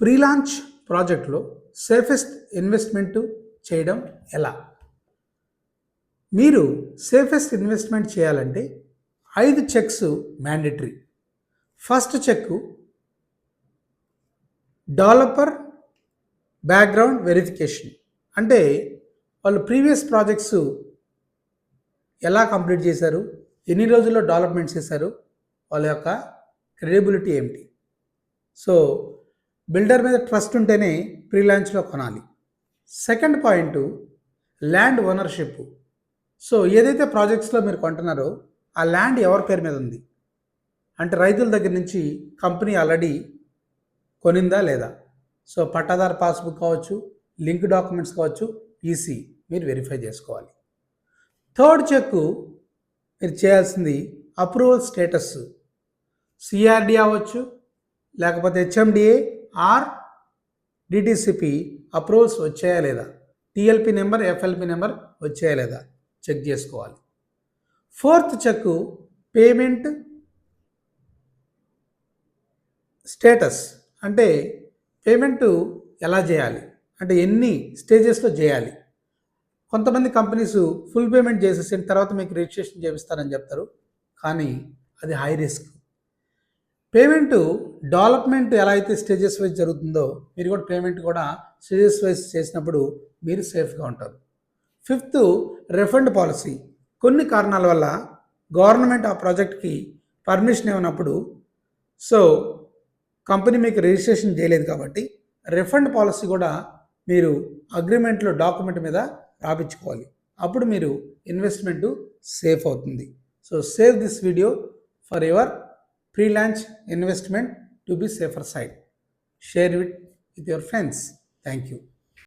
Pre launch ప్రాజెక్ట్లో safest investment చేయడం ఎలా? మీరు సేఫెస్ట్ ఇన్వెస్ట్మెంట్ చేయాలంటే 5 checks mandatory. First check developer background verification. అంటే వాళ్ళు ప్రీవియస్ ప్రాజెక్ట్స్ ఎలా కంప్లీట్ చేశారు, ఎన్ని రోజుల్లో డెవలప్మెంట్ చేశారు, వాళ్ళ యొక్క క్రెడిబిలిటీ ఏమిటి. సో బిల్డర్ మీద ట్రస్ట్ ఉంటేనే ప్రీ లాంచ్లో కొనాలి. Second point land ownership. So ఏదైతే ప్రాజెక్ట్స్లో మీరు కొంటున్నారో ఆ ల్యాండ్ ఎవరి పేరు మీద ఉంది అంటే రైతుల దగ్గర నుంచి కంపెనీ ఆల్రెడీ కొనిందా లేదా. సో పట్టాదారు పాస్బుక్ కావచ్చు, లింక్ డాక్యుమెంట్స్ కావచ్చు, ఈసీ మీరు వెరిఫై చేసుకోవాలి. థర్డ్ చెక్ మీరు చేయాల్సింది అప్రూవల్ స్టేటస్. సిఆర్డి అవ్వచ్చు, లేకపోతే హెచ్ఎండిఏ ఆర్ డిటిసిపి అప్రూవల్స్ వచ్చాయా లేదా, టిఎల్పి నెంబర్, ఎఫ్ఎల్పి నెంబర్ వచ్చాయా లేదా చెక్ చేసుకోవాలి. Fourth check payment status. అంటే పేమెంట్ ఎలా చేయాలి, అంటే ఎన్ని స్టేజెస్లో చేయాలి. కొంతమంది కంపెనీస్ ఫుల్ పేమెంట్ చేసేసిన తర్వాత మీకు రిజిస్ట్రేషన్ చేపిస్తారని చెప్తారు, కానీ అది హై రిస్క్. పేమెంట్ డెవలప్మెంట్ ఎలా అయితే స్టేజెస్ వైజ్ జరుగుతుందో మీరు కూడా పేమెంట్ కూడా స్టేజెస్ వైజ్ చేసినప్పుడు మీరు సేఫ్గా ఉంటారు. Fifth refund policy. కొన్ని కారణాల వల్ల గవర్నమెంట్ ఆ ప్రాజెక్ట్కి పర్మిషన్ ఇవ్వనప్పుడు సో కంపెనీ మీకు రిజిస్ట్రేషన్ చేయలేదు కాబట్టి రిఫండ్ పాలసీ కూడా మీరు అగ్రిమెంట్లో డాక్యుమెంట్ మీద రాపించుకోవాలి. అప్పుడు మీరు ఇన్వెస్ట్మెంట్ సేఫ్ అవుతుంది. So save this video for your pre-launch investment to be safer side. Share it with your friends. Thank you.